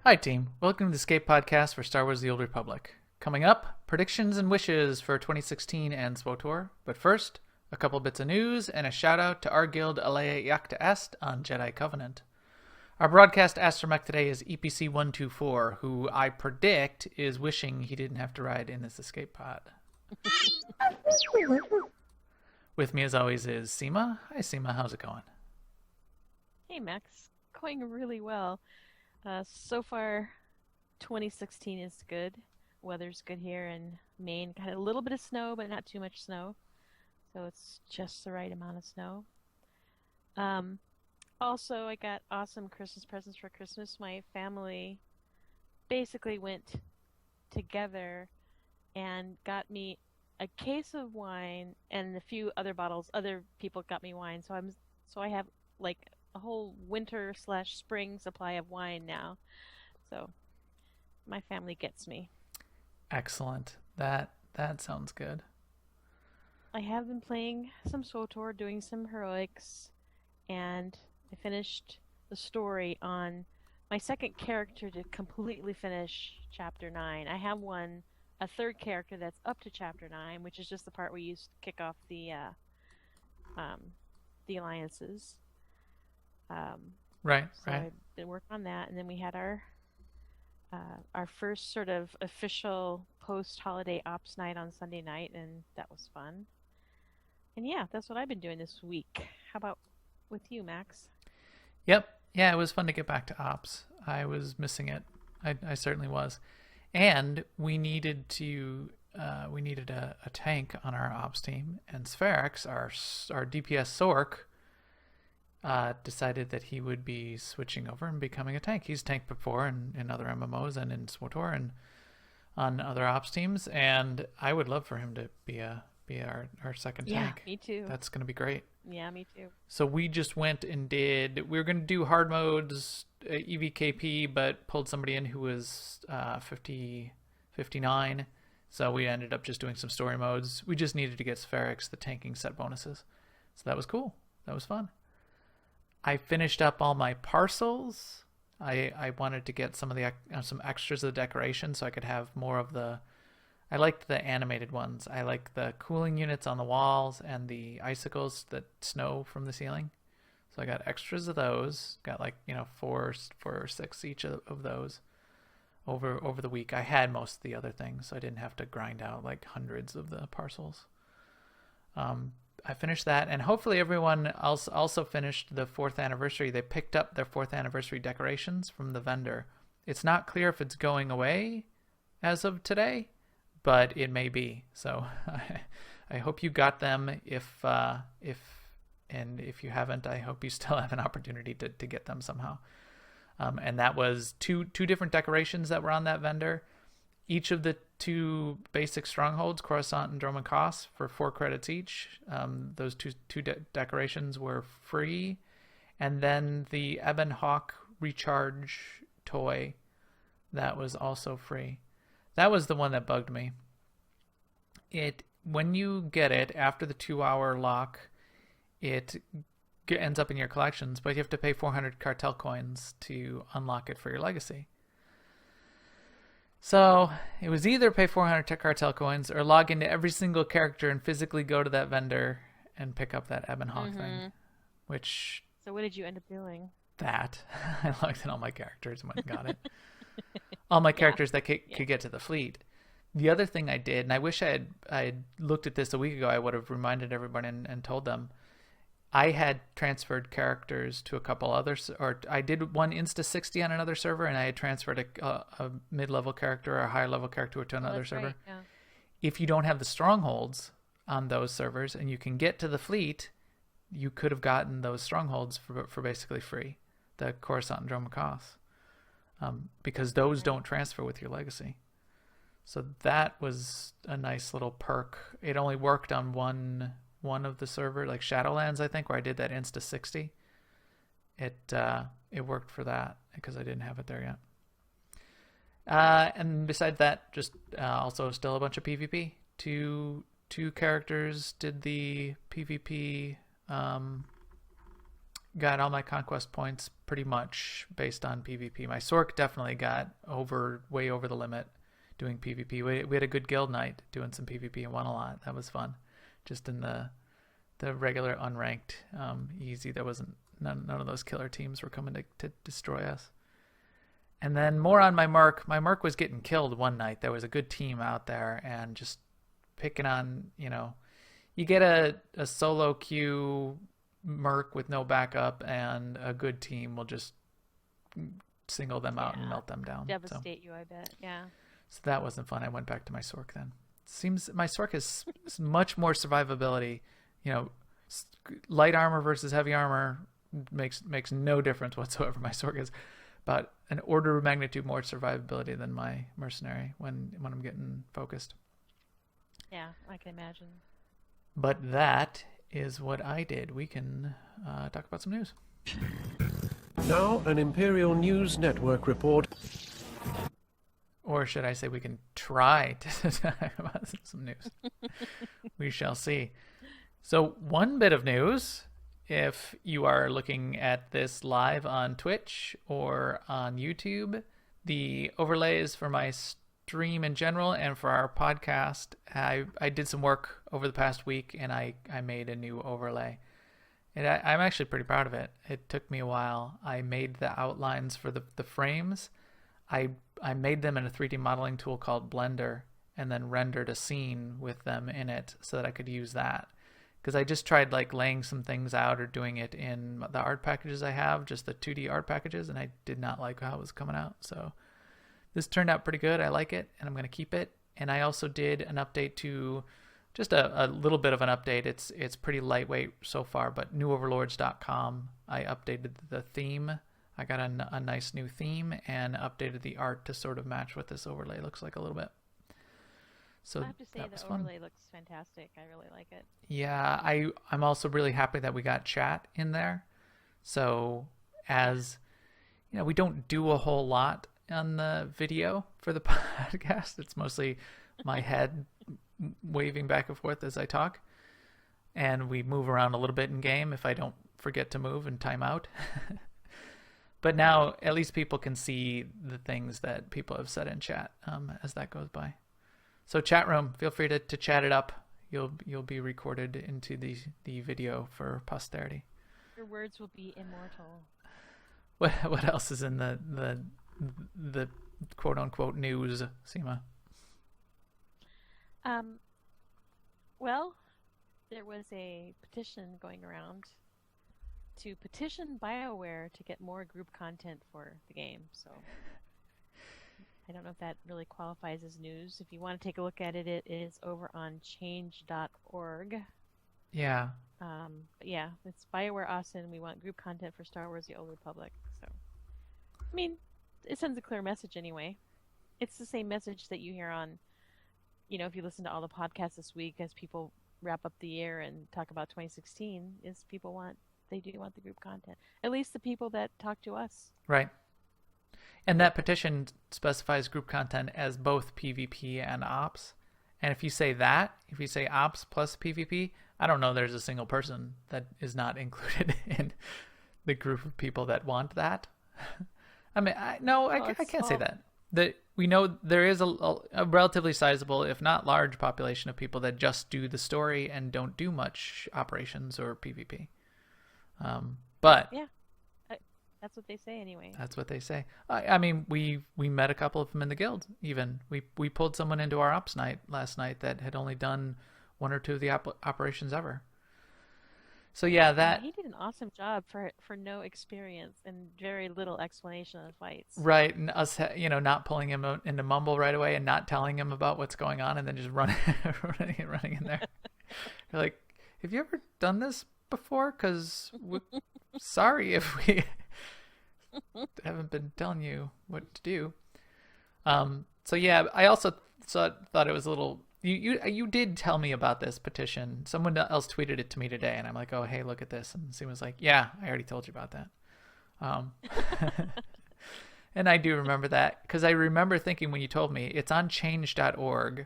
Hi, team. Welcome to the Escape Podcast for Star Wars The Old Republic. Coming up, predictions and wishes for 2016 and SWTOR. But first, a couple bits of news and a shout out to our guild Alea Iacta Est on Jedi Covenant. Our broadcast astromech today is EPC 124, who I predict is wishing he didn't have to ride in this escape pod. With me, as always, is Seema. Hi, Seema. How's it going? Hey Max, going really well. So far, 2016 is good. Weather's good here in Maine. Got a little bit of snow, but not too much snow. So it's just the right amount of snow. Um, Also, I got awesome Christmas presents for Christmas. My family basically went together and got me a case of wine and a few other bottles. Other people got me wine, so I have like a whole winter slash spring supply of wine now. So my family gets me. Excellent. That sounds good. I have been playing some SWTOR, doing some heroics, and I finished the story on my second character to completely finish chapter 9. I have a third character that's up to chapter 9, which is just the part where you kick off um, the alliances. Um, Right, so right. I've been working on that, and then we had our first sort of official post-holiday ops night on Sunday night, and that was fun. And yeah, that's what I've been doing this week. How about with you, Max? Yep. Yeah, it was fun to get back to ops. I was missing it. I certainly was. And we needed a tank on our ops team, and Spherix, our DPS Sork, decided that he would be switching over and becoming a tank. He's tanked before in other MMOs and in SWTOR and on other ops teams, and I would love for him to be our second Yeah, tank. me too. That's going to be great. Yeah, me too. So we just went and we were going to do hard modes, EVKP, but pulled somebody in who was 59. So we ended up just doing some story modes. We just needed to get Spherix the tanking set bonuses. So that was cool. That was fun. I finished up all my parcels. I wanted to get some of the some extras of the decoration so I could have more of the. I liked the animated ones. I like the cooling units on the walls and the icicles that snow from the ceiling. So I got extras of those. Got like four or six each of those over the week. I had most of the other things, so I didn't have to grind out like hundreds of the parcels. I finished that, and hopefully everyone else also finished the 4th anniversary. They picked up their 4th anniversary decorations from the vendor. It's not clear if it's going away as of today, but it may be. So I hope you got them. If you haven't, I hope you still have an opportunity to get them somehow. And that was two different decorations that were on that vendor. Each of the 2 basic strongholds, Coruscant and Dromund Kaas, for 4 credits each. Those two decorations were free, and then the Ebon Hawk recharge toy, that was also free. That was the one that bugged me. When you get it after the 2-hour lock, it ends up in your collections, but you have to pay 400 cartel coins to unlock it for your legacy. So it was either pay 400 cartel coins or log into every single character and physically go to that vendor and pick up that Ebon Hawk thing. Which So what did you end up doing? that I logged in all my characters and went and got it. All my Yeah, characters that could yeah. get to the fleet. The other thing I did, and I wish I had looked at this a week ago, I would have reminded everybody and told them. I had transferred characters to a couple others, or I did one Insta 60 on another server, and I had transferred a mid-level character or a higher-level character to Oh, another that's server. right. Yeah. If you don't have the strongholds on those servers and you can get to the fleet, you could have gotten those strongholds for basically free, the Coruscant and Dromund Kaas, because those Right. don't transfer with your legacy. So that was a nice little perk. It only worked on one of the server, like Shadowlands, I think, where I did that Insta 60. It worked for that because I didn't have it there yet. And besides that, just also still a bunch of PvP. Two characters did the PvP got all my conquest points pretty much based on PvP. My Sork definitely got way over the limit doing PvP. We had a good guild night doing some PvP and won a lot. That was fun. Just in the regular unranked easy, there wasn't none of those killer teams were coming to destroy us. And then more on my Merc. My Merc was getting killed one night. There was a good team out there and just picking on, you get a solo queue Merc with no backup and a good team will just single them out and melt them down. Devastate you, I bet. Yeah. So that wasn't fun. I went back to my Sork then. Seems my Sork is much more survivability. Light armor versus heavy armor makes no difference whatsoever. My Sork is about an order of magnitude more survivability than my Mercenary when I'm getting focused. Yeah, I can imagine. But that is what I did. We can talk about some news. Now an Imperial News Network report. Or should I say we can try to talk about some news. We shall see. So one bit of news, if you are looking at this live on Twitch or on YouTube, the overlays for my stream in general and for our podcast, I did some work over the past week and I made a new overlay. And I'm actually pretty proud of it. It took me a while. I made the outlines for the frames. I made them in a 3D modeling tool called Blender and then rendered a scene with them in it so that I could use that. Because I just tried laying some things out or doing it in the art packages I have, just the 2D art packages, and I did not like how it was coming out. So this turned out pretty good. I like it, and I'm going to keep it. And I also did an update to just a little bit of an update. It's pretty lightweight so far, but newoverlords.com, I updated the theme. I got a nice new theme and updated the art to sort of match what this overlay looks like a little bit. So I have to say the overlay looks fantastic. I really like it. Yeah, I'm also really happy that we got chat in there. So as we don't do a whole lot on the video for the podcast. It's mostly my head waving back and forth as I talk. And we move around a little bit in game if I don't forget to move and time out. But now at least people can see the things that people have said in chat as that goes by. So chat room, feel free to chat it up. You'll be recorded into the video for posterity. Your words will be immortal. What else is in the quote unquote news, Seema? Well, there was a petition going around to petition BioWare to get more group content for the game. So I don't know if that really qualifies as news. If you want to take a look at it, it is over on change.org. Yeah. But yeah, it's BioWare Austin. We want group content for Star Wars: The Old Republic. So, I mean, it sends a clear message anyway. It's the same message that you hear on, if you listen to all the podcasts this week as people wrap up the year and talk about 2016, is they do want the group content. At least the people that talk to us. Right. And that petition specifies group content as both PvP and Ops. And if you say Ops plus PvP, I don't know there's a single person that is not included in the group of people that want that. I mean, I can't say that. We know there is a relatively sizable, if not large, population of people that just do the story and don't do much operations or PvP. But yeah, that's what they say anyway. That's what they say. I mean, we met a couple of them in the guild. Even we pulled someone into our ops night last night that had only done one or two of the operations ever. So yeah, he did an awesome job for no experience and very little explanation of fights. Right, and us, not pulling him into Mumble right away and not telling him about what's going on, and then just running in there. You're like, have you ever done this before? Because sorry if we haven't been telling you what to do. So yeah, I also thought it was a little. You did tell me about this petition. Someone else tweeted it to me today, and I'm like, oh, hey, look at this. And Sue was like, yeah, I already told you about that. And I do remember that because I remember thinking when you told me it's on change.org.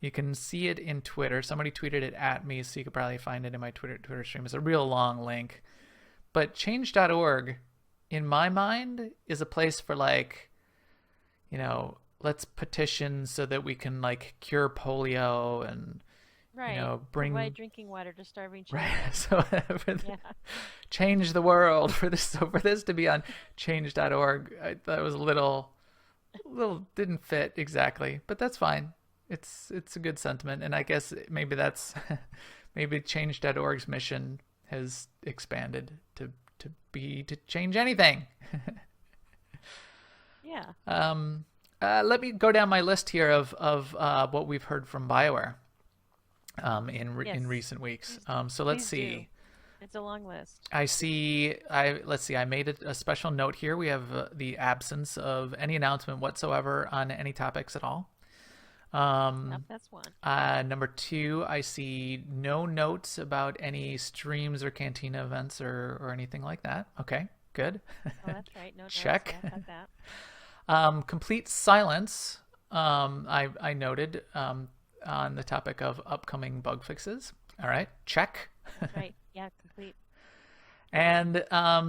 You can see it in Twitter. Somebody tweeted it at me, so you could probably find it in my Twitter stream. It's a real long link. but change.org, in my mind, is a place for like, let's petition so that we can like cure polio and Right. bring Provide drinking water to starving children. right. So change the world for this to be on change.org. That was a little didn't fit exactly, but that's fine. It's a good sentiment, and I guess maybe that's maybe change.org's mission has expanded to change anything. Yeah. Let me go down my list here of what we've heard from BioWare in recent weeks. So let's see. Do. It's a long list. Let's see. I made a special note here. We have the absence of any announcement whatsoever on any topics at all. That's one. Number 2, I see no notes about any streams or Cantina events or anything like that. Okay, good. Oh, that's right. No Check. Notes. Yeah, got that. Complete silence. I noted on the topic of upcoming bug fixes. All right, check. Right. Yeah, complete. And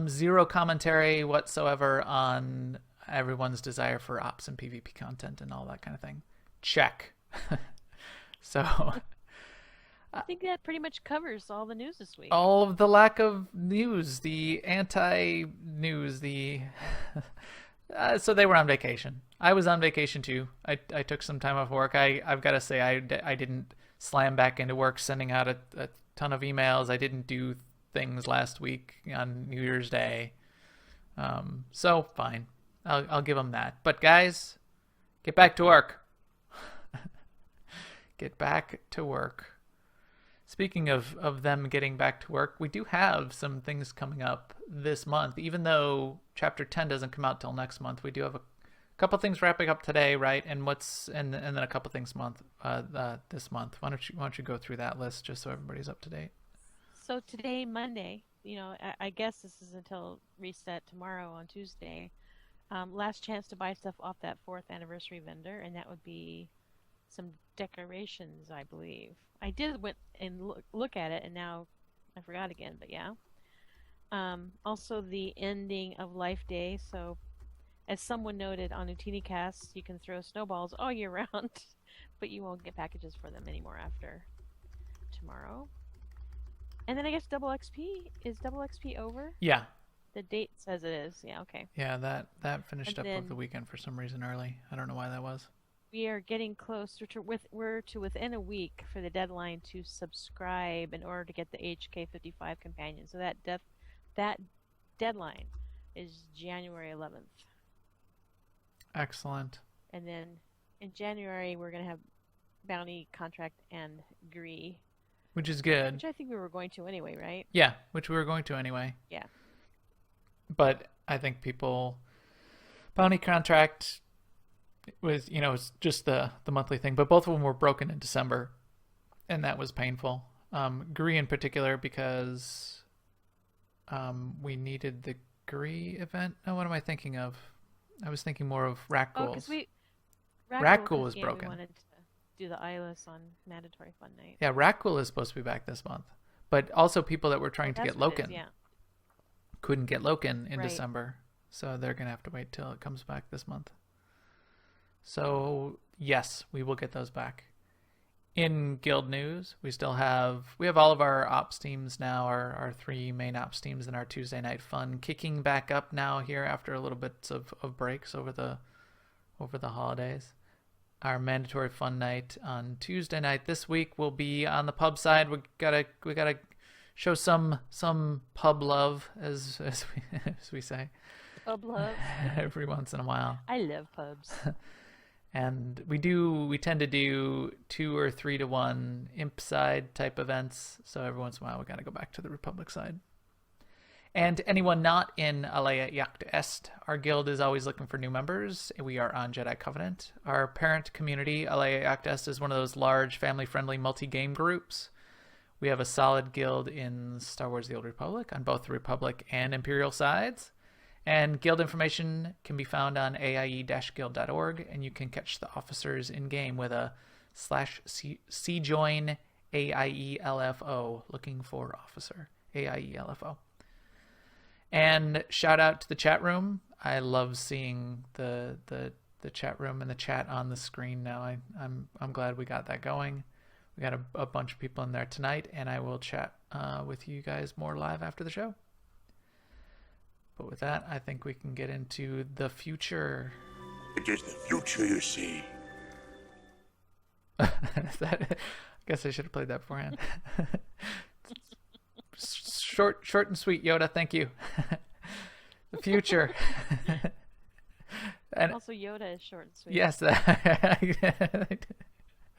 0 commentary whatsoever on everyone's desire for ops and PvP content and all that kind of thing. Check. So I think that pretty much covers all the news this week. all of the lack of news, the anti-news, so they were on vacation. I was on vacation too. I took some time off work. I've got to say I didn't slam back into work sending out a ton of emails. I didn't do things last week on New Year's Day. So fine. I'll give them that. But guys, get back to work. Get back to work. Speaking of them getting back to work, we do have some things coming up this month. Even though Chapter 10 doesn't come out till next month, we do have a couple things wrapping up today, right? And then a couple things this month. Why don't you go through that list just so everybody's up to date? So today, Monday, I guess this is until reset tomorrow on Tuesday. Last chance to buy stuff off that 4th anniversary vendor, and that would be some decorations, I believe. I did went and look at it, and now I forgot again, but yeah. Also the ending of Life Day, so as someone noted on UtiniCast, you can throw snowballs all year round, but you won't get packages for them anymore after tomorrow. And then I guess Double XP, is Double XP over? Yeah. The date says it is. Yeah, okay. Yeah, that finished up over the weekend for some reason early. I don't know why that was. We are getting closer to within a week for the deadline to subscribe in order to get the HK55 companion. So that deadline is January 11th. Excellent. And then in January we're gonna have Bounty, Contract, and Gree. Which is good. Which I think we were going to anyway, right? Yeah, which we were going to anyway. Yeah. But I think Bounty, Contract was, it's just the monthly thing. But both of them were broken in December, and that was painful. Gree in particular because we needed the Gree event. Oh, what am I thinking of? I was thinking more of Rat Ghouls. Oh, because Rat Ghoul was broken. We wanted to do the eyeless on Mandatory Fun Night. Yeah, Rat Ghoul is supposed to be back this month. But also people that were trying to get Loken couldn't get Loken in December. So they're going to have to wait till it comes back this month. So, yes, we will get those back. In guild news, we have all of our ops teams now, our 3 main ops teams and our Tuesday night fun kicking back up now here after a little bit of breaks over the holidays. Our mandatory fun night on Tuesday night this week will be on the pub side. We gotta show some pub love as we say. Pub love. Every once in a while. I love pubs. And we tend to do 2 or 3 to 1 imp side type events. So every once in a while we got to go back to the Republic side. And anyone not in Alea Yacht Est, our guild is always looking for new members. We are on Jedi Covenant. Our parent community, Alea Yacht Est, is one of those large family-friendly multi-game groups. We have a solid guild in Star Wars The Old Republic on both the Republic and Imperial sides. And guild information can be found on aie-guild.org, and you can catch the officers in-game with a /cjoin AIELFO, looking for officer, AIELFO. And shout out to the chat room. I love seeing the chat room and the chat on the screen now. I'm glad we got that going. We got a bunch of people in there tonight, and I will chat with you guys more live after the show. But with that, I think we can get into the future. It is the future you see. I guess I should have played that beforehand. Short and sweet, Yoda. Thank you. The future. And also, Yoda is short and sweet. Yes, I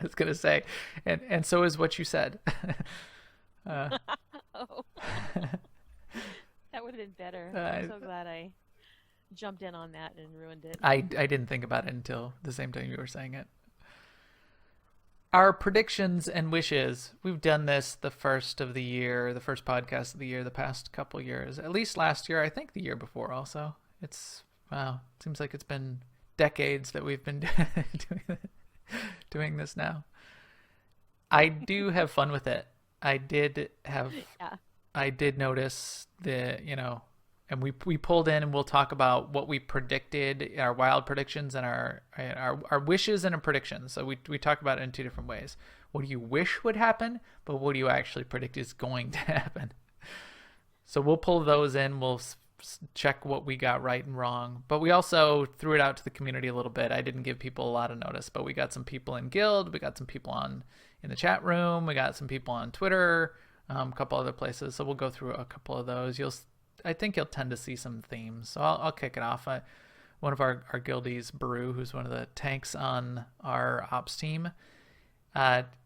was gonna say, and so is what you said. Oh. That would have been better. I'm so glad I jumped in on that and ruined it. I didn't think about it until the same time you were saying it. Our predictions and wishes. We've done this the first of the year, the first podcast of the year, the past couple years. At least last year, I think the year before also. Wow, it seems like it's been decades that we've been doing this now. I do have fun with it. I did notice and we pulled in, and we'll talk about what we predicted, our wild predictions and our wishes and our predictions. So we talk about it in two different ways. What do you wish would happen, but what do you actually predict is going to happen? So we'll pull those in. We'll check what we got right and wrong, but we also threw it out to the community a little bit. I didn't give people a lot of notice, but we got some people in Guild, we got some people in the chat room, we got some people on Twitter, a couple other places. So we'll go through a couple of those. I think you'll tend to see some themes. So I'll kick it off. One of our guildies, Brew, who's one of the tanks on our ops team,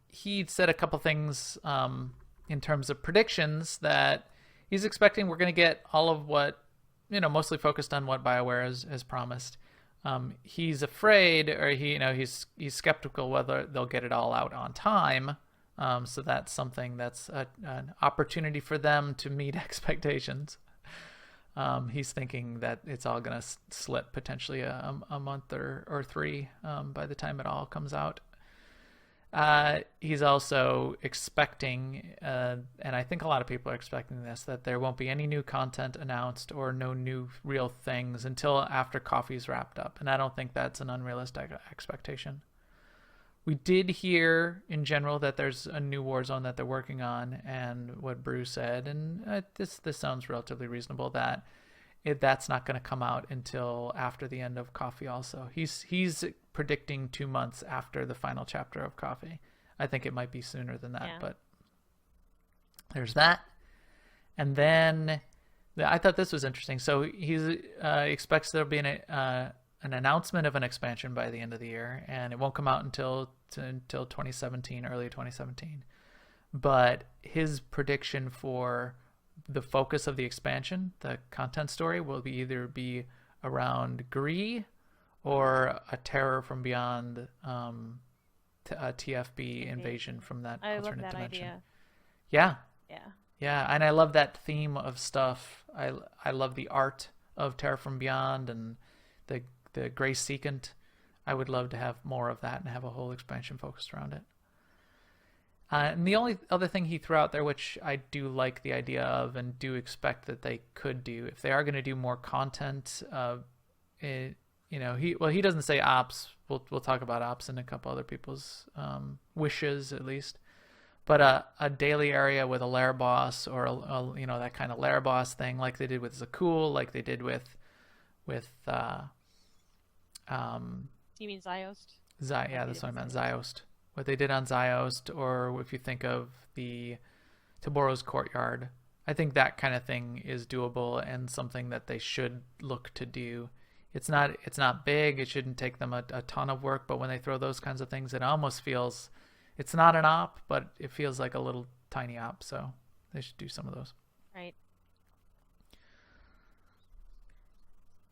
he said a couple things in terms of predictions that he's expecting we're going to get all of what, mostly focused on what BioWare has promised. He's afraid, or he's skeptical whether they'll get it all out on time. So that's something that's an opportunity for them to meet expectations. He's thinking that it's all going to slip potentially a month or three by the time it all comes out. He's also expecting, and I think a lot of people are expecting this, that there won't be any new content announced or no new real things until after coffee's wrapped up. And I don't think that's an unrealistic expectation. We did hear in general that there's a new Warzone that they're working on, and what Bruce said, and this sounds relatively reasonable, that that's not going to come out until after the end of Coffee also. He's predicting 2 months after the final chapter of Coffee. I think it might be sooner than that, but there's that. And then I thought this was interesting. So he expects there'll be an announcement of an expansion by the end of the year, and it won't come out until 2017, early 2017. But his prediction for the focus of the expansion, the content story, will either be around Gree or a Terror from Beyond, a TFB invasion from that alternate dimension. Idea. Yeah, and I love that theme of stuff. I love the art of Terror from Beyond and the Grey Secant. I would love to have more of that and have a whole expansion focused around it. And the only other thing he threw out there, which I do like the idea of and do expect that they could do, if they are going to do more content, he doesn't say ops. We'll talk about ops in a couple other people's wishes at least. But a daily area with a lair boss, or that kind of lair boss thing, like they did with Zakul, like they did with you mean Ziost? Yeah, that's what I meant. Ziost. What they did on Ziost, or if you think of the Taboro's Courtyard, I think that kind of thing is doable and something that they should look to do. It's not big. It shouldn't take them a ton of work, but when they throw those kinds of things, it almost feels, it's not an op, but it feels like a little tiny op. So they should do some of those. Right.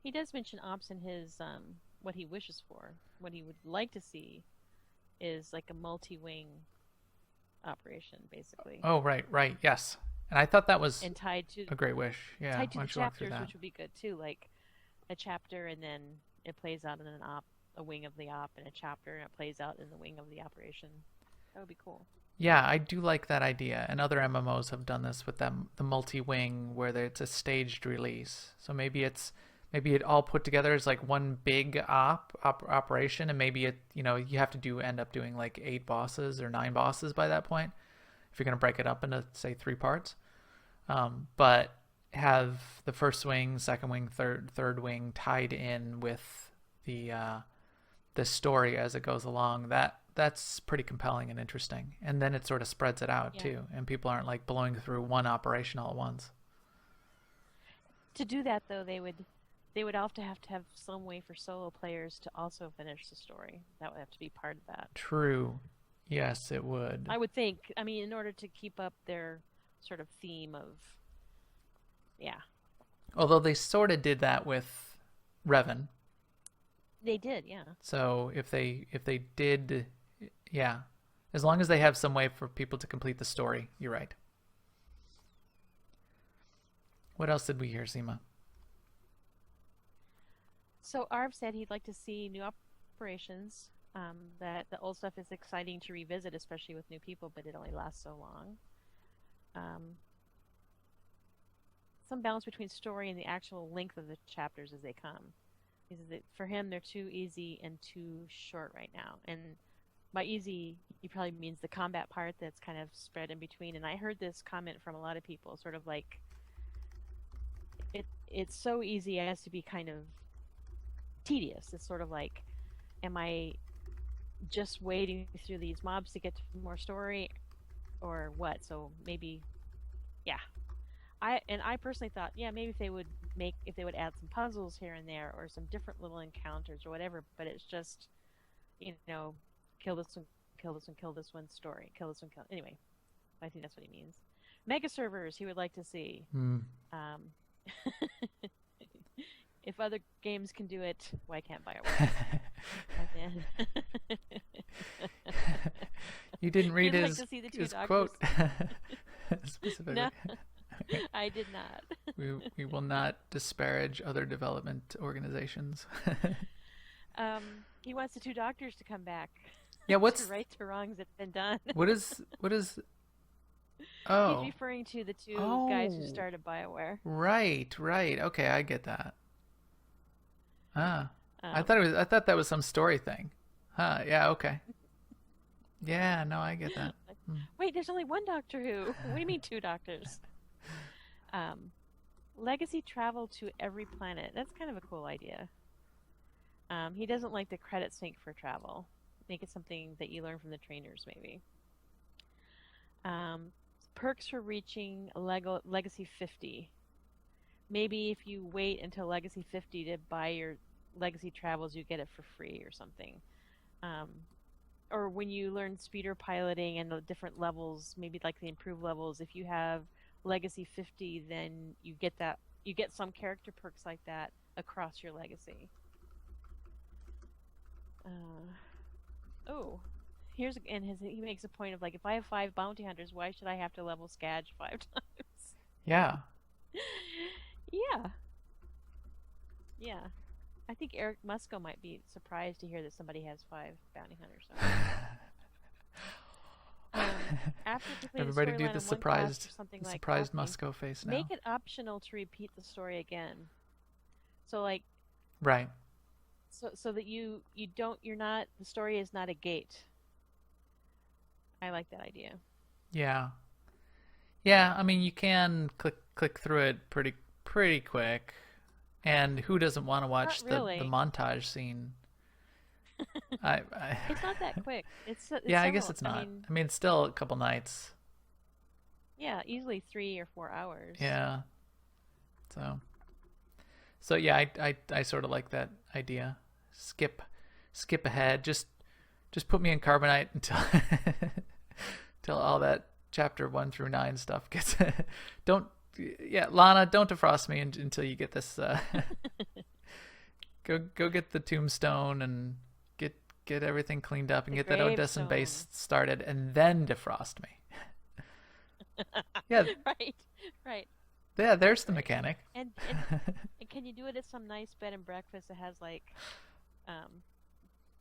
He does mention ops in his what he wishes for. What he would like to see is like a multi-wing operation, basically. Oh, right, yes. And I thought that was tied to a great wish. Yeah, tied to the chapters, which would be good too. Like a chapter, and then it plays out in a wing of the op, and a chapter, and it plays out in the wing of the operation. That would be cool. Yeah, I do like that idea, and other MMOs have done this with them, the multi-wing, where it's a staged release. So maybe it all put together as like one big operation, and maybe you have to end up doing like 8 bosses or 9 bosses by that point, if you're gonna break it up into say 3 parts. But have the first wing, second wing, third wing tied in with the story as it goes along. That's pretty compelling and interesting. And then it sort of spreads it out too, and people aren't like blowing through one operation all at once. To do that though, they would also have to have some way for solo players to also finish the story. That would have to be part of that. True. Yes, it would. I would think. I mean, in order to keep up their sort of theme of, yeah. Although they sort of did that with Revan. They did, yeah. So if they did, yeah, as long as they have some way for people to complete the story, you're right. What else did we hear, Seema? So Arv said he'd like to see new operations. That the old stuff is exciting to revisit, especially with new people, but it only lasts so long. Some balance between story and the actual length of the chapters as they come. For him, they're too easy and too short right now. And by easy, he probably means the combat part that's kind of spread in between. And I heard this comment from a lot of people, sort of like, it's so easy as to be kind of tedious. It's sort of like, am I just wading through these mobs to get to more story, or what? So maybe, yeah. I personally thought, yeah, maybe if they would add some puzzles here and there, or some different little encounters or whatever, but it's just, kill this one, kill this one, kill this one, story, kill this one, kill. Anyway, I think that's what he means. Mega servers he would like to see. If other games can do it, why can't BioWare? You didn't read his quote specifically. No, I did not. We will not disparage other development organizations. He wants the 2 doctors to come back. Yeah, what's to right to wrongs that's been done. What is? Oh, he's referring to the 2 guys who started BioWare. Right. Okay, I get that. I thought that was some story thing. Yeah, okay. Yeah, no, I get that. Wait, there's only 1 Doctor Who. What do you mean 2 doctors? Legacy travel to every planet. That's kind of a cool idea. He doesn't like the credit sync for travel. Make it something that you learn from the trainers, maybe. Perks for reaching Legacy 50. Maybe if you wait until Legacy 50 to buy your Legacy travels, you get it for free or something. Or when you learn speeder piloting and the different levels, maybe like the improved levels, if you have Legacy 50, then you get some character perks like that across your Legacy. He makes a point of like, if I have 5 bounty hunters, why should I have to level Skadge 5 times? Yeah. Yeah. I think Eric Musco might be surprised to hear that somebody has 5 bounty hunters. After everybody do the surprised Musco face now. Make it optional to repeat the story again. So like, right. So that the story is not a gate. I like that idea. Yeah. I mean, you can click through it pretty quick, and who doesn't want to watch the montage scene? It's not that quick. It's yeah, I guess it's not. I mean, it's still a couple nights. Yeah, easily 3 or 4 hours. Yeah. So yeah, I sort of like that idea. Skip ahead. Just put me in Carbonite until all that chapter 1 through 9 stuff gets. Lana, don't defrost me until you get this. Go get the tombstone and get everything cleaned up and get that Odessan base started, and then defrost me. Yeah. Right. Yeah, there's the mechanic. And can you do it at some nice bed and breakfast that has like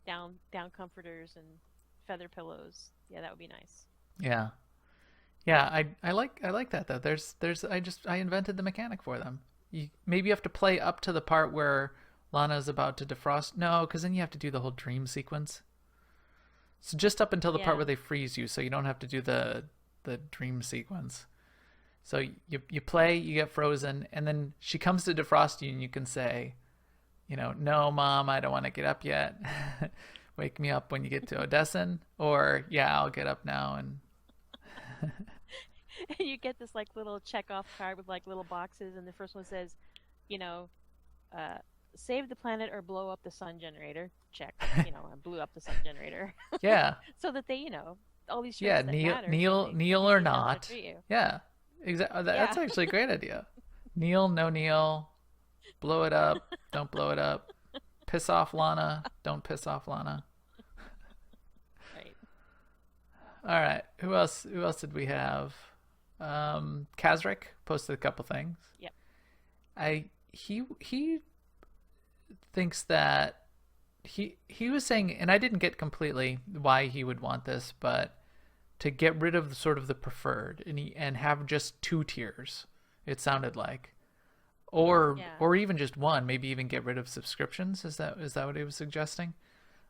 down comforters and feather pillows. Yeah, that would be nice. Yeah. Yeah, I like that though. I invented the mechanic for them. Maybe you have to play up to the part where Lana's about to defrost. No, because then you have to do the whole dream sequence. So just up until the part where they freeze you, so you don't have to do the dream sequence. So you play, you get frozen, and then she comes to defrost you, and you can say, no, Mom, I don't want to get up yet. Wake me up when you get to Odessen, or yeah, I'll get up now. And you get this like little check-off card with like little boxes, and the first one says, save the planet or blow up the sun generator. Check. I blew up the sun generator. Yeah. So that they, all these shows yeah, that kneel, matter, kneel, so kneel or not. Yeah, exactly. That's Yeah. actually a great idea. Kneel, no kneel. Blow it up. Don't blow it up. Piss off Lana. Don't piss off Lana. Right. All right. Who else did we have? Kazric posted a couple things. Yep. He thinks that he was saying, and I didn't get completely why he would want this, but to get rid of sort of the preferred and have just 2 tiers. It sounded like, or even just one. Maybe even get rid of subscriptions. Is that what he was suggesting?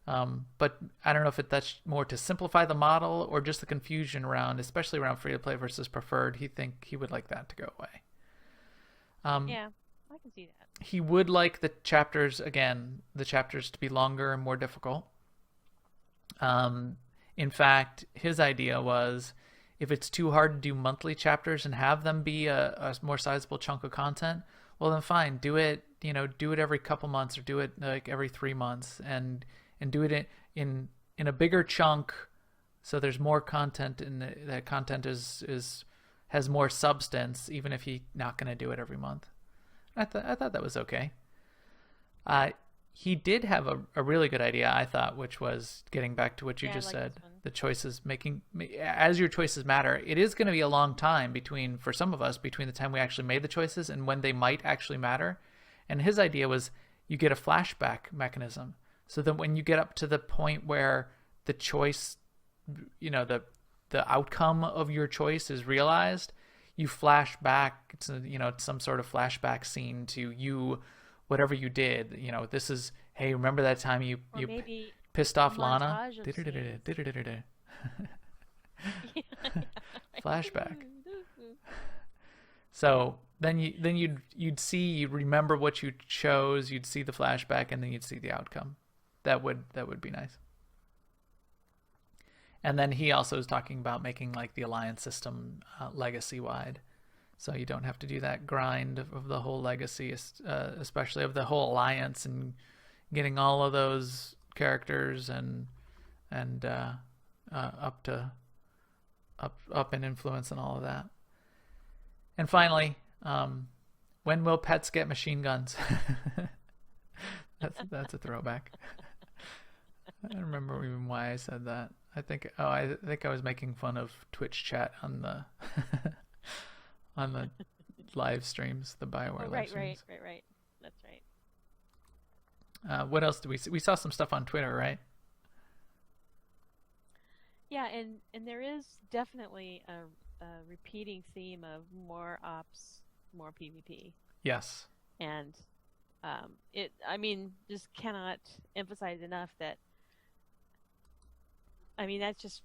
But I don't know if that's more to simplify the model or just the confusion around, especially around free to play versus preferred. He would like that to go away. Yeah, I can see that. He would like the chapters to be longer and more difficult. In fact, his idea was, if it's too hard to do monthly chapters and have them be a more sizable chunk of content, well then fine, do it every couple months, or do it like every 3 months, and do it in a bigger chunk, so there's more content, and that content has more substance, even if you're not going to do it every month. I thought that was okay. He did have a really good idea, I thought, which was getting back to what you just said. The choices as your choices matter. It is going to be a long time for some of us, between the time we actually made the choices and when they might actually matter. And his idea was you get a flashback mechanism, so that when you get up to the point where the choice, the outcome of your choice is realized, you flash back to, some sort of flashback scene to you, whatever you did. This is, hey, remember that time you pissed off Lana? Flashback. So then you'd remember what you chose, you'd see the flashback, and then you'd see the outcome. That would be nice. And then he also is talking about making like the alliance system legacy wide, so you don't have to do that grind of the whole legacy, especially of the whole alliance, and getting all of those characters and up in influence and all of that. And finally, when will pets get machine guns? That's a throwback. I don't remember even why I said that. I think I was making fun of Twitch chat on the on the live streams, the BioWare live streams. Right. That's right. What else did we see? We saw some stuff on Twitter, right? Yeah, and there is definitely a repeating theme of more ops, more PvP. Yes. And just cannot emphasize enough that, that's just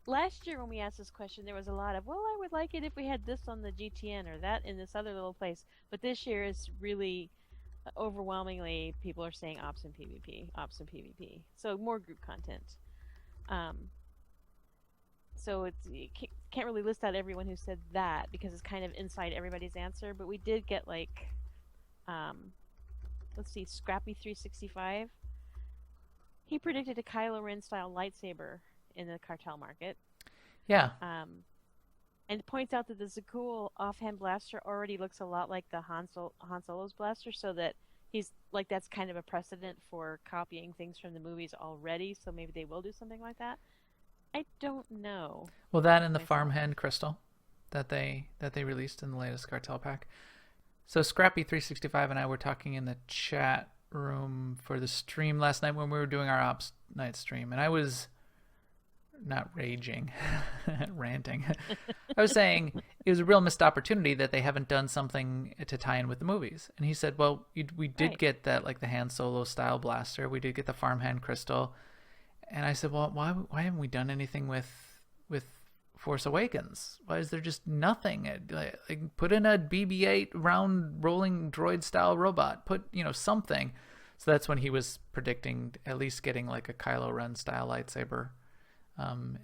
last year when we asked this question, there was a lot of, well, I would like it if we had this on the GTN or that in this other little place. But this year is really overwhelmingly people are saying ops and PvP. So more group content. So you can't really list out everyone who said that because it's kind of inside everybody's answer. But we did get like, let's see, Scrappy365. He predicted a Kylo Ren style lightsaber in the cartel market. Yeah. And points out that the Zakul offhand blaster already looks a lot like the Han Solo's blaster, so that he's like, that's kind of a precedent for copying things from the movies already. So maybe they will do something like that. I don't know. Well, that and the farmhand crystal that they released in the latest cartel pack. So Scrappy365 and I were talking in the chat room for the stream last night when we were doing our Ops night stream, and I was not raging, ranting. I was saying it was a real missed opportunity that they haven't done something to tie in with the movies. And he said, well, we did get that, like the Han Solo style blaster. We did get the farmhand crystal. And I said, well, why haven't we done anything with Force Awakens? Why is there just nothing? Like put in a BB-8 round rolling droid style robot. Put, something. So that's when he was predicting at least getting like a Kylo Ren style lightsaber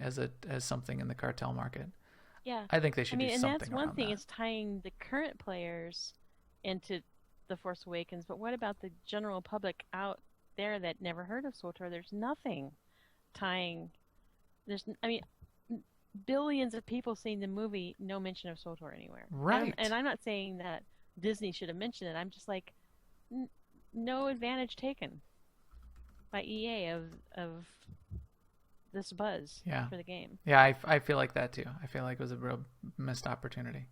as something in the cartel market. Yeah. I think they should do something. And that's one thing that. is tying the current players into the Force Awakens, but what about the general public out there that never heard of SWTOR? There's nothing tying. Billions of people seeing the movie, no mention of SWTOR anywhere. Right. And I'm not saying that Disney should have mentioned it. I'm just like, no advantage taken by EA of this buzz for the game. Yeah, I feel like that too. I feel like it was a real missed opportunity.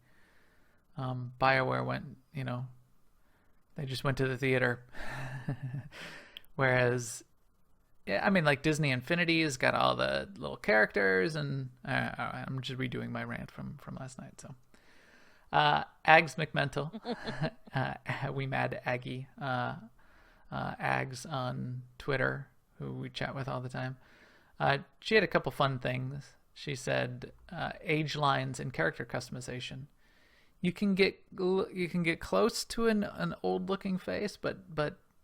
BioWare went, they just went to the theater. Whereas, like Disney Infinity has got all the little characters, and I'm just redoing my rant from last night. So, Ags McMental, we mad Aggie, Ags on Twitter, who we chat with all the time. She had a couple fun things. She said age lines and character customization. You can get close to an old looking face, but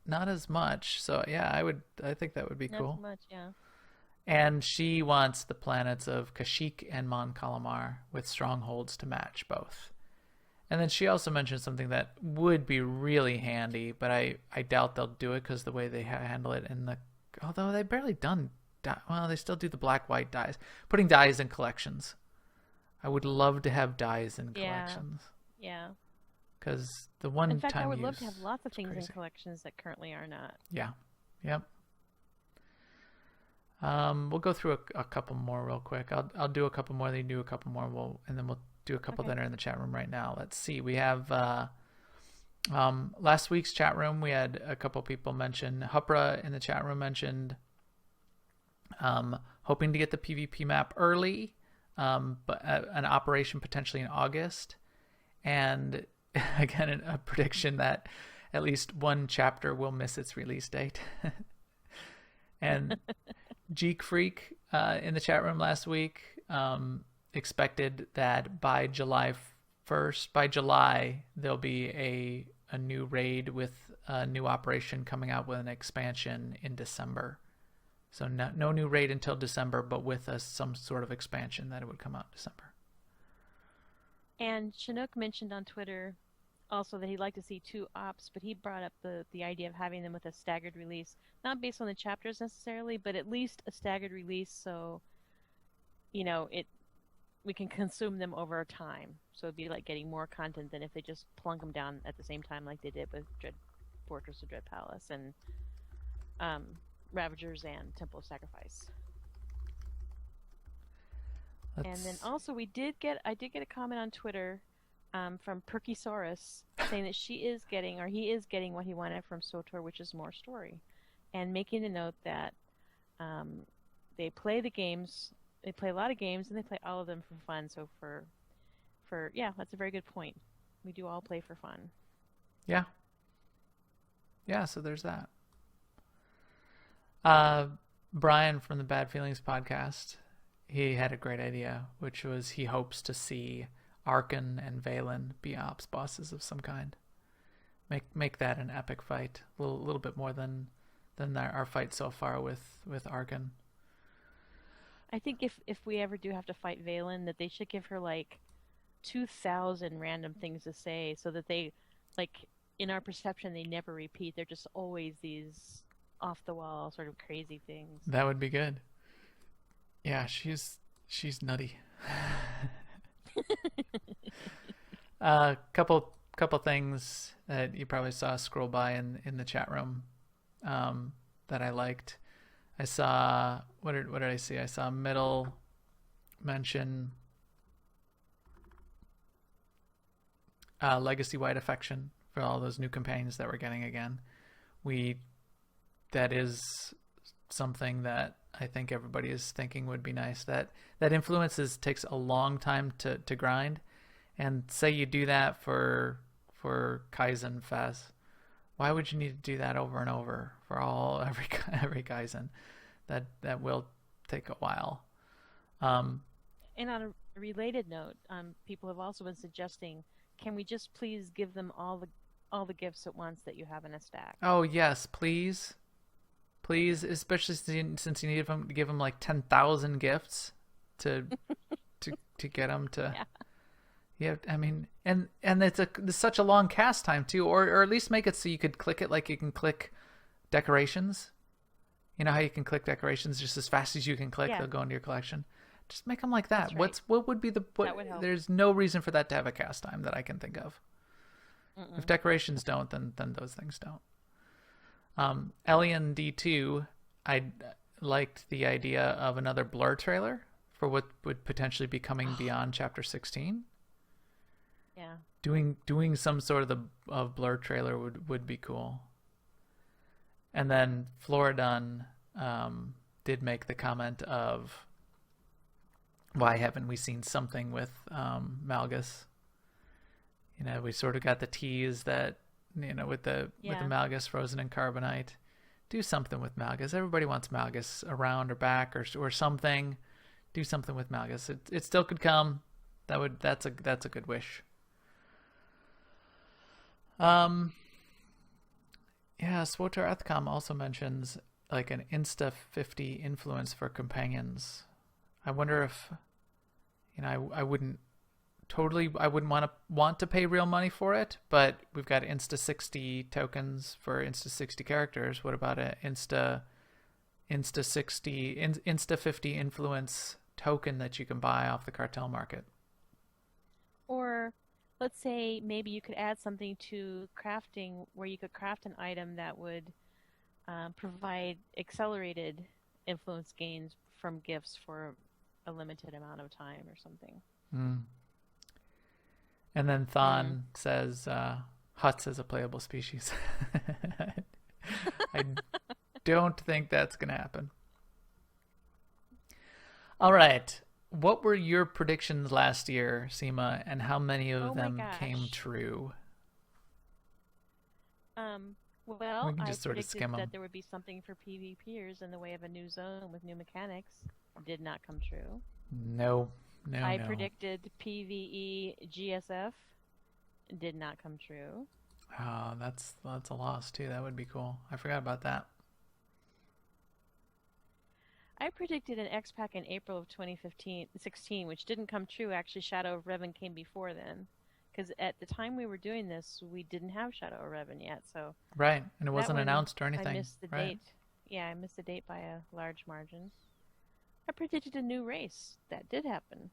not as much. So yeah, I think that would be cool. Not as much, yeah. And she wants the planets of Kashyyyk and Mon Calamar with strongholds to match both. And then she also mentioned something that would be really handy, but I doubt they'll do it because the way they handle it although they've barely done. Well, they still do the black-white dyes. Putting dyes in collections. I would love to have dyes in collections. Yeah. Because the one in fact, time I would use love to have lots of things crazy. in collections that currently are not. Yeah. Yep. We'll go through a couple more real quick. I'll do a couple more. Then you do a couple more. And then we'll do a couple that are in the chat room right now. Let's see. We have last week's chat room. We had a couple people mention. Hupra in the chat room mentioned hoping to get the PvP map early, but an operation potentially in August. And again, a prediction that at least one chapter will miss its release date. And Geek Freak in the chat room last week expected that by July 1st, there'll be a new raid with a new operation coming out with an expansion in December. So no new raid until December, but with some sort of expansion that it would come out in December. And Chinook mentioned on Twitter also that he'd like to see 2 ops, but he brought up the idea of having them with a staggered release, not based on the chapters necessarily, but at least a staggered release so, we can consume them over time. So it'd be like getting more content than if they just plunk them down at the same time like they did with Dread Fortress of Dread Palace and Ravagers and Temple of Sacrifice. And then also I did get a comment on Twitter from Perkysaurus saying that he is getting what he wanted from SWTOR, which is more story, and making the note that they play a lot of games and they play all of them for fun. So that's a very good point. We do all play for fun. Yeah. So there's that. Brian from the Bad Feelings podcast, he had a great idea, which was he hopes to see Arkan and Valen be ops bosses of some kind. Make that an epic fight, a little bit more than our fight so far with Arkan. I think if we ever do have to fight Valen, that they should give her like 2,000 random things to say, so that they, like, in our perception, they never repeat. They're just always these off the wall sort of crazy things. That would be good. Yeah, she's nutty. Couple things that you probably saw scroll by in the chat room that I liked. I saw what did I see? I saw Middle mention legacy-wide affection for all those new companions that we're getting again, that is something that I think everybody is thinking would be nice. That influences takes a long time to grind, and say you do that for Kaizen Fest, why would you need to do that over and over for every Kaizen? That will take a while. And on a related note, people have also been suggesting, can we just please give them all the gifts at once that you have in a stack? Oh yes, please, especially since you need to give them like 10,000 gifts to get them to. Yeah, I mean, and it's such a long cast time too, or at least make it so you could click it like you can click decorations. You know how you can click decorations just as fast as you can click, they'll go into your collection. Just make them like that. That's right. What would be the That would help. There's no reason for that to have a cast time that I can think of. If decorations don't, then those things don't. Alien D2, I liked the idea of another Blur trailer for what would potentially be coming beyond Chapter 16. Yeah. Doing some sort of Blur trailer would be cool. And then Floridun did make the comment of, why haven't we seen something with Malgus? You know, we sort of got the tease that, you know, with the Malgus frozen in carbonite. Do something with Malgus. Everybody wants Malgus around or back or something. Do something with Malgus. It still could come. That's a good wish. Yeah, SWTOR Ethicom also mentions like an Insta 50 influence for companions. I wonder if, you know, I wouldn't want to pay real money for it, but we've got Insta 60 tokens for Insta 60 characters. What about an Insta 50 influence token that you can buy off the cartel market? Or let's say maybe you could add something to crafting where you could craft an item that would provide accelerated influence gains from gifts for a limited amount of time or something. And then Thon says Huts as a playable species. I don't think that's going to happen. All right. What were your predictions last year, Seema, and how many of them came true? Well, we can I just sort of predicted skim 'em. that there would be something for PvPers in the way of a new zone with new mechanics. Did not come true. No. I predicted PvE GSF. Did not come true. Oh, that's a loss too. That would be cool. I forgot about that. I predicted an X-Pack in April of 2016, which didn't come true. Actually, Shadow of Revan came before then. Because at the time we were doing this, we didn't have Shadow of Revan yet. So right, and it wasn't announced or anything. I missed the date. Yeah, I missed the date by a large margin. I predicted a new race. That did happen.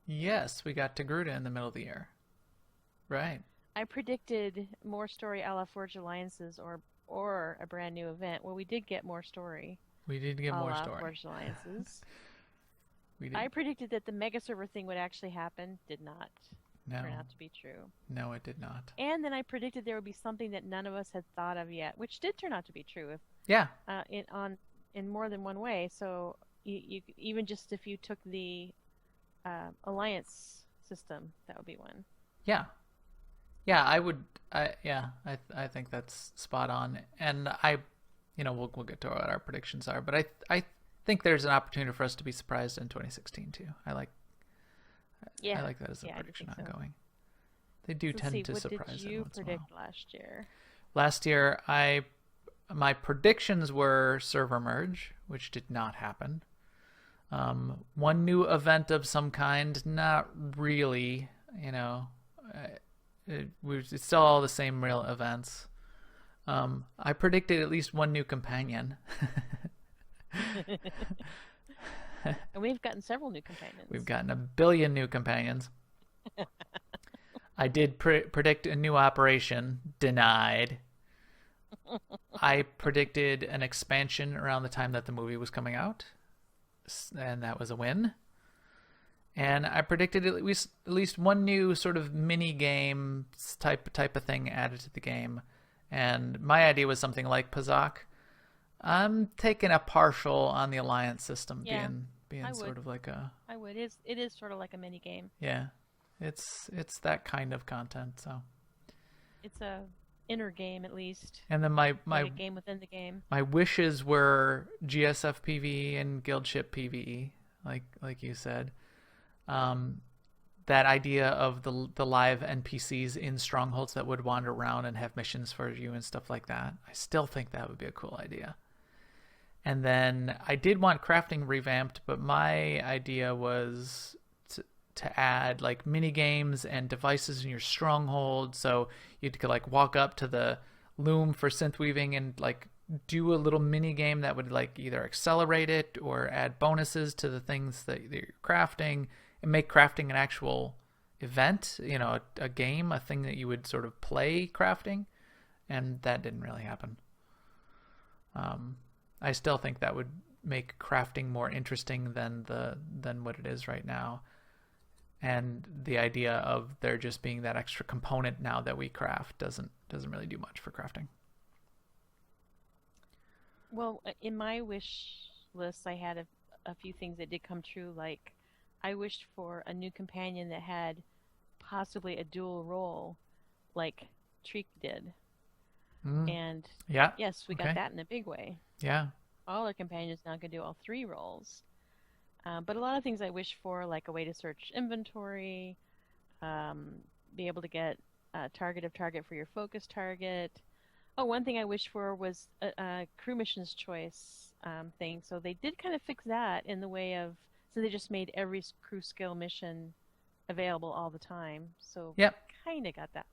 Yes, we got Togruta in the middle of the year. Right. I predicted more story a la Forge Alliances or a brand new event. Well, we did get more story. We did get more story. Forge Alliances. We did. I predicted that the mega server thing would actually happen. Did not turn out to be true. No, it did not. And then I predicted there would be something that none of us had thought of yet, which did turn out to be true. In more than one way. So you even just if you took the alliance system, that would be one. Yeah. Yeah, I would. I think that's spot on. And we'll get to what our predictions are, but I think there's an opportunity for us to be surprised in 2016 too. I like that as a prediction ongoing. They do tend to surprise. What did you predict last year? Last year, my predictions were server merge, which did not happen. One new event of some kind, not really. It's still all the same real events. I predicted at least one new companion. And we've gotten several new companions. We've gotten 1 billion new companions. I did predict a new operation. Denied. I predicted an expansion around the time that the movie was coming out. And that was a win. And I predicted at least one new sort of mini game type of thing added to the game. And my idea was something like Pazak. I'm taking a partial on the alliance system Yeah, being I sort would. of like a, I would. It is sort of like a mini game. yeah, it's that kind of content. So, It's a inner game at least, and then like a game within the game. my wishes were GSF PvE and Guildship PvE, like you said. That idea of the live NPCs in strongholds that would wander around and have missions for you and stuff like that. I still think that would be a cool idea. And then I did want crafting revamped, but my idea was to add like mini games and devices in your stronghold, so you could like walk up to the loom for synth weaving and like do a little mini game that would like either accelerate it or add bonuses to the things that you're crafting and make crafting an actual event, you know, a game, a thing that you would sort of play crafting, and that didn't really happen. I still think that would make crafting more interesting than what it is right now. And the idea of there just being that extra component now that we craft doesn't really do much for crafting. Well, in my wish list, I had a few things that did come true. Like, I wished for a new companion that had possibly a dual role, like Treek did. And Yeah. yes, we Okay. got that in a big way. Yeah. All our companions now can do all three roles. But a lot of things I wish for, like a way to search inventory, be able to get target of target for your focus target. Oh, one thing I wish for was a crew missions choice thing. So they did kind of fix that in the way of, so they just made every crew skill mission available all the time. So Yep. kind of got that.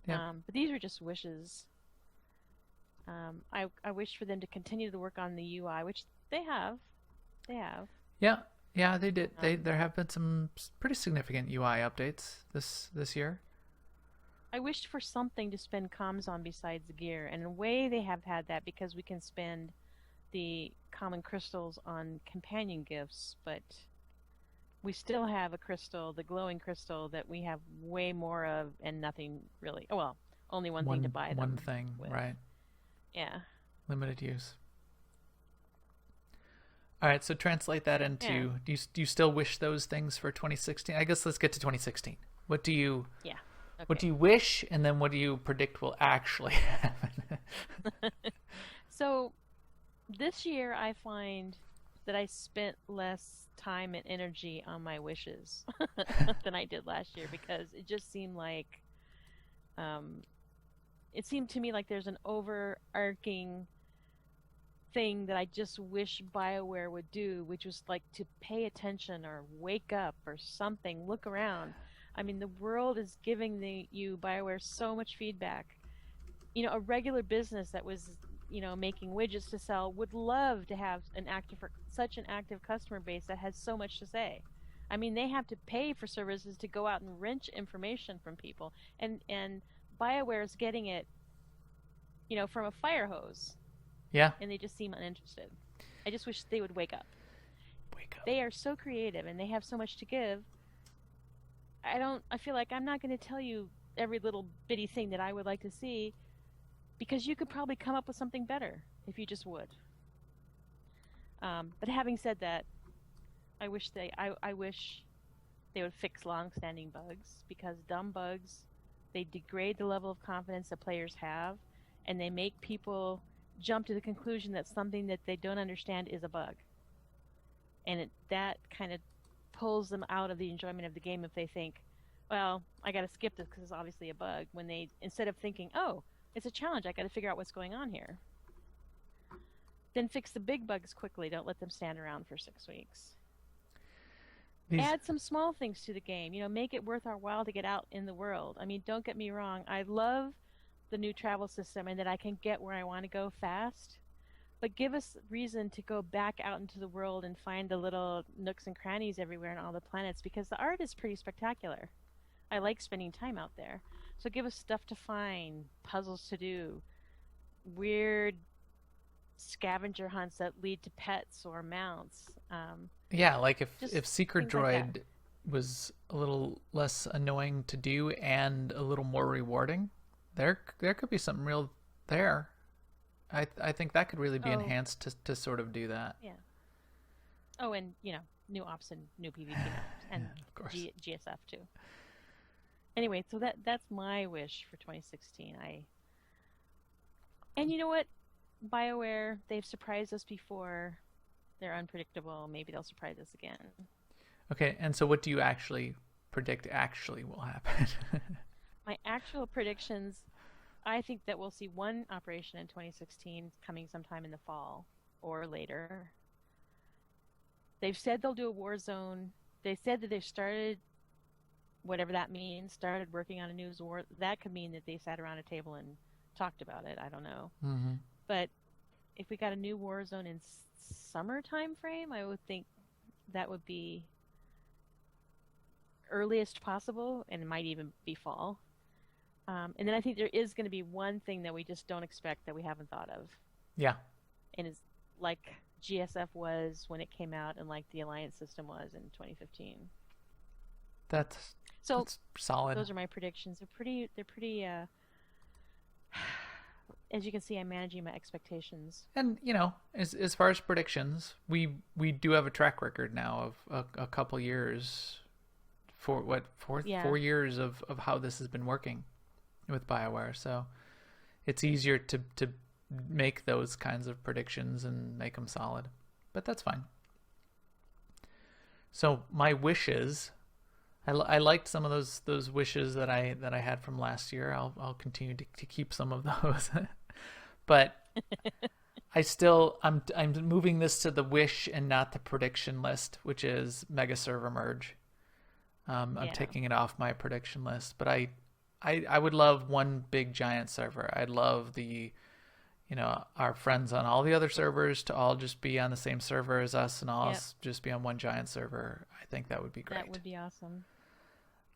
Yep. But these are just wishes. I wish for them to continue to work on the UI, which they have. They have. Yeah. Yeah, they did. There have been some pretty significant UI updates this year. I wished for something to spend comms on besides the gear, and in a way they have had that because we can spend the common crystals on companion gifts, but we still have a crystal, the glowing crystal, that we have way more of and nothing really. Oh, well, only one thing to buy them One thing, with. right? Yeah. Limited use. All right, so translate that into, Yeah. do you still wish those things for 2016? I guess let's get to 2016. What do you Yeah. Okay. What do you wish, and then what do you predict will actually happen? So this year I find that I spent less time and energy on my wishes than I did last year, because it just seemed like it seemed to me like there's an overarching thing that I just wish BioWare would do, which was like to pay attention or wake up or something, look around. I mean, the world is giving you, BioWare, so much feedback. You know, a regular business that was, you know, making widgets to sell would love to have such an active customer base that has so much to say. I mean, they have to pay for services to go out and wrench information from people, and BioWare is getting it, you know, from a fire hose. Yeah. And they just seem uninterested. I just wish they would wake up. Wake up. They are so creative and they have so much to give. I feel like I'm not going to tell you every little bitty thing that I would like to see, because you could probably come up with something better if you just would. But having said that, I wish they would fix long-standing bugs, because dumb bugs, they degrade the level of confidence that players have, and they make people jump to the conclusion that something that they don't understand is a bug. And that kind of pulls them out of the enjoyment of the game if they think, well, I got to skip this because it's obviously a bug, when they, instead of thinking, oh, it's a challenge, I got to figure out what's going on here. Then fix the big bugs quickly. Don't let them stand around for 6 weeks. Add some small things to the game. You know, make it worth our while to get out in the world. I mean, don't get me wrong. I love the new travel system and that I can get where I want to go fast. But give us reason to go back out into the world and find the little nooks and crannies everywhere on all the planets, because the art is pretty spectacular. I like spending time out there. So give us stuff to find, puzzles to do, weird scavenger hunts that lead to pets or mounts. Yeah, like if Secret things like Droid that. was a little less annoying to do and a little more rewarding, there could be something real there. I think that could really be Oh. enhanced to sort of do that. Yeah. Oh, and new ops and new PvP maps and Yeah, of course. GSF too. Anyway, so that's my wish for 2016. And you know what? BioWare, they've surprised us before. They're unpredictable. Maybe they'll surprise us again. Okay, and so what do you actually predict actually will happen? My actual predictions, I think that we'll see one operation in 2016 coming sometime in the fall or later. They've said they'll do a war zone. They said that they've started, whatever that means, started working on a news war. That could mean that they sat around a table and talked about it. I don't know. Mm-hmm. But if we got a new war zone in summer time frame, I would think that would be earliest possible, and it might even be fall. And then I think there is going to be one thing that we just don't expect that we haven't thought of, Yeah. and it's like GSF was when it came out, and like the Alliance system was in 2015. That's So that's solid. those are my predictions. They're pretty. As you can see, I'm managing my expectations. And as far as predictions, we do have a track record now of a couple years, Yeah. 4 years of how this has been working with BioWare. So it's easier to make those kinds of predictions and make them solid. But that's fine. So my wishes, I liked some of those wishes that I had from last year. I'll continue to keep some of those. But I'm moving this to the wish and not the prediction list, which is Mega Server Merge. I'm Yeah. taking it off my prediction list, but I would love one big giant server. I'd love our friends on all the other servers to all just be on the same server as us and all Yep. us just be on one giant server. I think that would be great. That would be awesome.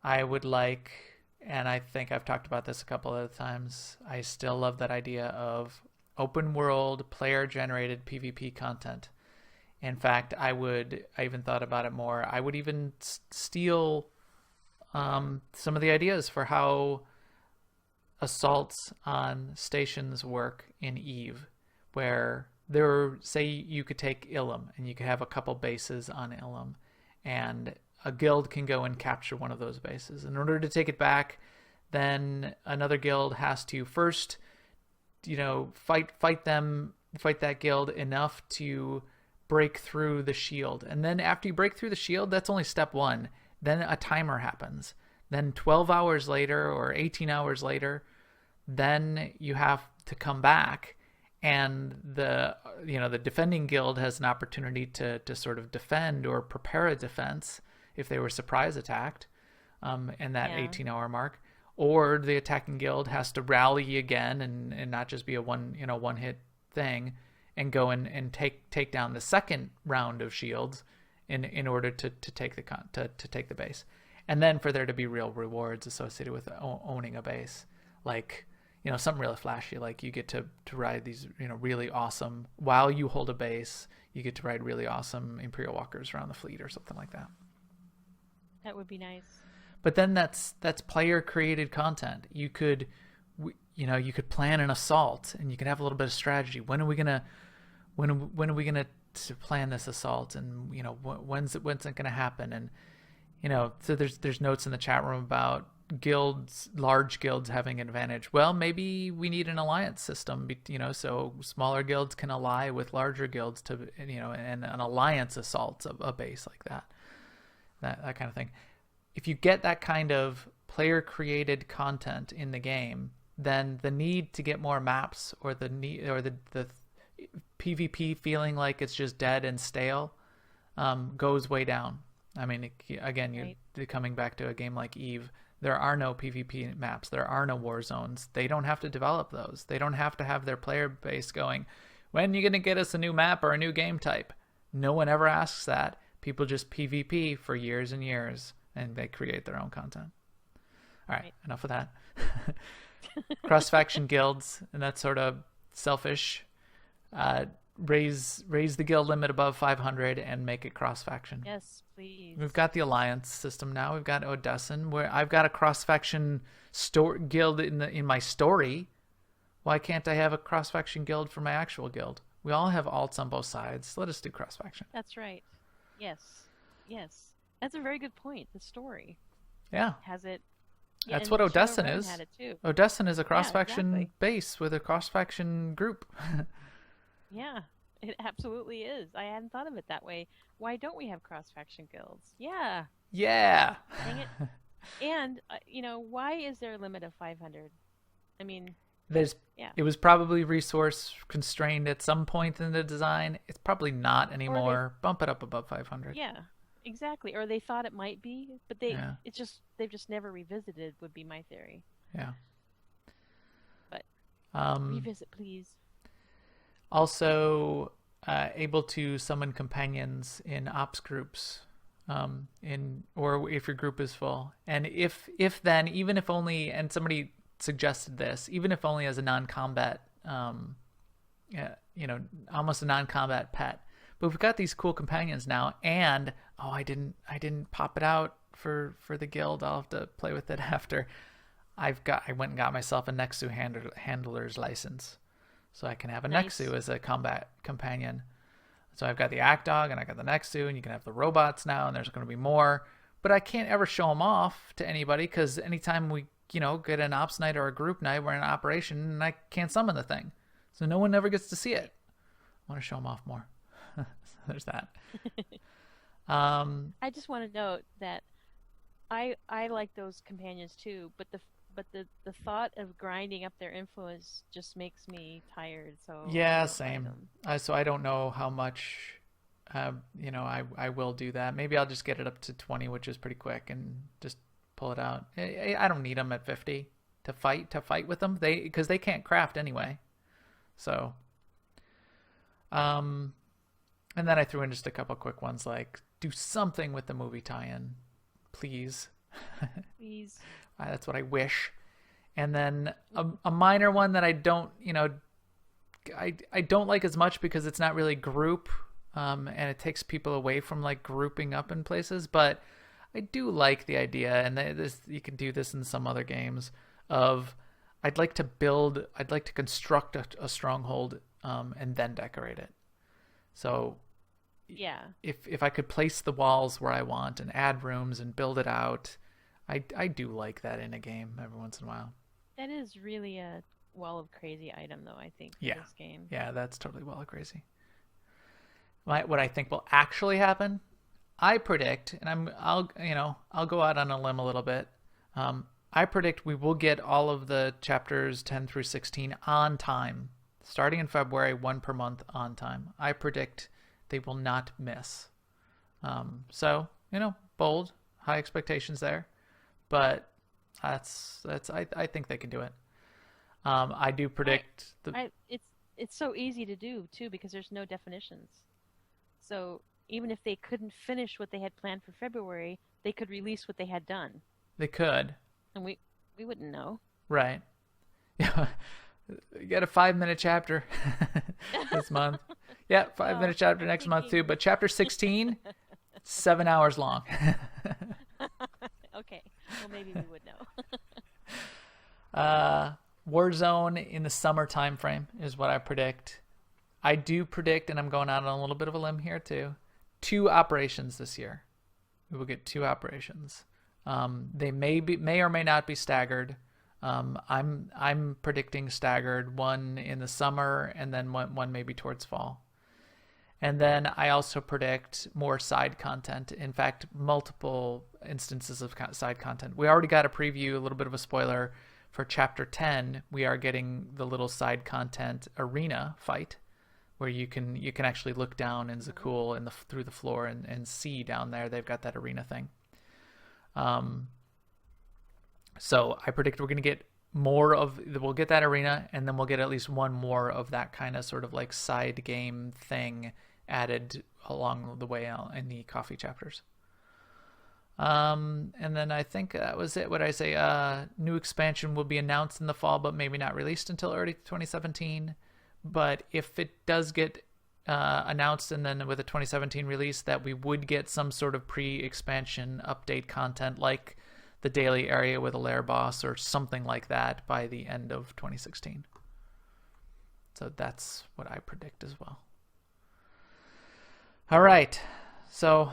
I would like, and I think I've talked about this a couple of times, I still love that idea of open world player generated PvP content. In fact, I even thought about it more. I would even steal some of the ideas for how assaults on stations work in EVE, where say you could take Ilum and you could have a couple bases on Ilum, and a guild can go and capture one of those bases. In order to take it back, then another guild has to first, fight that guild enough to break through the shield. And then after you break through the shield, that's only step one. Then a timer happens. Then 12 hours later or 18 hours later, then you have to come back, and the defending guild has an opportunity to sort of defend or prepare a defense if they were surprise attacked in that 18-hour mark, or the attacking guild has to rally again and not just be a one hit thing, and go and take down the second round of shields in order to take the base, and then for there to be real rewards associated with owning a base, like something really flashy, like you get to ride these really awesome, while you hold a base, you get to ride really awesome Imperial Walkers around the fleet or something like that. That would be nice. But then that's player created content. You could plan an assault, and you could have a little bit of strategy. When are we gonna to plan this assault, and when's it gonna happen? And so there's notes in the chat room about large guilds having an advantage. Well, maybe we need an alliance system, so smaller guilds can ally with larger guilds to and an alliance assault of a base like that kind of thing. If you get that kind of player created content in the game, then the need to get more maps, or the PvP feeling like it's just dead and stale goes way down. I mean, again, you're coming back to a game like EVE. There are no PvP maps. There are no war zones. They don't have to develop those. They don't have to have their player base going, when are you going to get us a new map or a new game type? No one ever asks that. People just PvP for years and years, and they create their own content. All right. Enough of that. Cross-faction guilds, and that's sort of selfish. raise the guild limit above 500 and make it cross faction. Yes, please. We've got the alliance system now. We've got Odessan, where I've got a cross faction guild in my story. Why can't I have a cross faction guild for my actual guild? We all have alts on both sides. Let us do cross faction. That's right. Yes. Yes. That's a very good point. The story Yeah. has it. That's and what Odessan Shadowrun is. had it too. Odessan is a cross faction exactly. base with a cross faction group. Yeah, it absolutely is. I hadn't thought of it that way. Why don't we have cross-faction guilds? Yeah, Yeah. dang it. And, why is there a limit of 500? I mean, yeah. It was probably resource constrained at some point in the design. It's probably not anymore. Bump it up above 500. Yeah, exactly. Or they thought it might be, but they've just never revisited, would be my theory. Yeah. But revisit, please. Also, able to summon companions in ops groups, or if your group is full, and if then, even if only, and somebody suggested this, even if only as a non-combat, almost a non-combat pet. But we've got these cool companions now, and I didn't pop it out for the guild. I'll have to play with it after. I went and got myself a Nexu handler's license. So I can have a Nice. Nexu as a combat companion. So I've got the Act Dog and I got the Nexu, and you can have the robots now, and there's going to be more. But I can't ever show them off to anybody, because anytime we, get an ops night or a group night, we're in an operation, and I can't summon the thing. So no one ever gets to see it. I want to show them off more. So there's that. I just want to note that I like those companions too, but the thought of grinding up their influence just makes me tired. So Yeah, same. So I don't know how much, I will do that. Maybe I'll just get it up to 20, which is pretty quick, and just pull it out. I don't need them at 50 to fight with them. Because they can't craft anyway. So, and then I threw in just a couple quick ones, like do something with the movie tie-in, please. Please. That's what I wish. And then a minor one that I don't, I don't like as much, because it's not really group, and it takes people away from like grouping up in places. But I do like the idea, and you can do this in some other games, of I'd like to construct a stronghold, and then decorate it. So Yeah. if I could place the walls where I want and add rooms and build it out, I do like that in a game every once in a while. That is really a Wall of Crazy item, though, I think, for this game. Yeah, that's totally Wall of Crazy. What I think will actually happen, I predict, and I'll go out on a limb a little bit. I predict we will get all of the chapters 10 through 16 on time, starting in February, one per month on time. I predict they will not miss. So, bold, high expectations there. But I think they can do it. I do predict it's so easy to do too, because there's no definitions. So even if they couldn't finish what they had planned for February, they could release what they had done. They could. And we wouldn't know. Right. Yeah. You got a 5-minute chapter this month. Yeah, 5-minute chapter next month too. But chapter 16, 7 hours long. Okay. Well, maybe we would know. Warzone in the summer time frame is what I predict. I do predict, and I'm going out on a little bit of a limb here too, 2 operations this year. We will get 2 operations. They may or may not be staggered. I'm predicting staggered, one in the summer and then one maybe towards fall. And then I also predict more side content. In fact, multiple instances of side content. We already got a preview, a little bit of a spoiler for chapter 10. We are getting the little side content arena fight, where you can actually look down in Zakul and through the floor and see down there. They've got that arena thing. So I predict we're going to get we'll get that arena, and then we'll get at least one more of that kind of sort of like side game thing added along the way in the coffee chapters. And then I think that was it. What I say, new expansion will be announced in the fall, but maybe not released until early 2017. But if it does get announced, and then with the 2017 release, that we would get some sort of pre-expansion update content like the daily area with a lair boss or something like that by the end of 2016. So that's what I predict as well. All right. So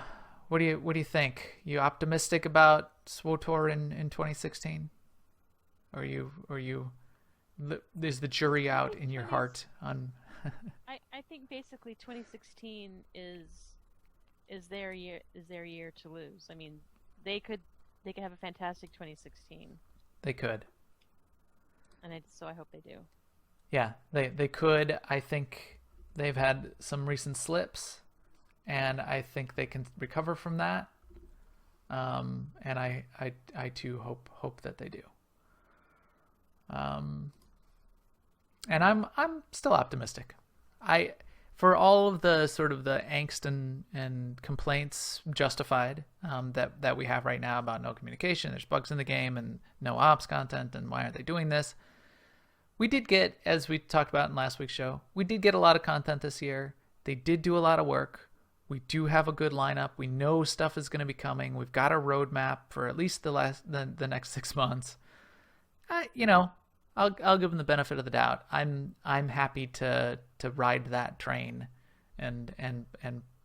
what do you think? You optimistic about SWTOR in 2016? Or is the jury out in your heart on? I think basically 2016 is their year to lose. I mean, they could have a fantastic 2016. They could. And so I hope they do. Yeah, they could. I think they've had some recent slips, and I think they can recover from that. And I too hope that they do. And I'm still optimistic. For all of the sort of the angst and complaints justified that we have right now about no communication, there's bugs in the game and no ops content, and why aren't they doing this? We did get, as we talked about in last week's show, we did get a lot of content this year. They did do a lot of work. We do have a good lineup. We know stuff is going to be coming. We've got a roadmap for at least the next 6 months. I'll give them the benefit of the doubt. I'm happy to ride that train and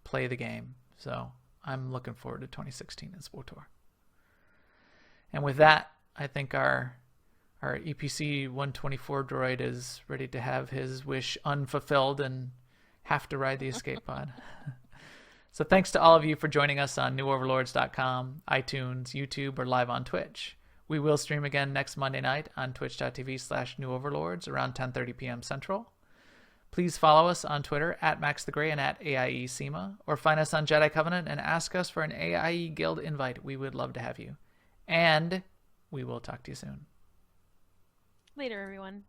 play the game. So I'm looking forward to 2016 in SWTOR. And with that, I think our EPC 124 droid is ready to have his wish unfulfilled and have to ride the escape pod. So thanks to all of you for joining us on newoverlords.com, iTunes, YouTube, or live on Twitch. We will stream again next Monday night on twitch.tv/newoverlords around 10:30 p.m. Central. Please follow us on Twitter @MaxTheGray and @AIESEMA, or find us on Jedi Covenant and ask us for an AIE Guild invite. We would love to have you. And we will talk to you soon. Later, everyone.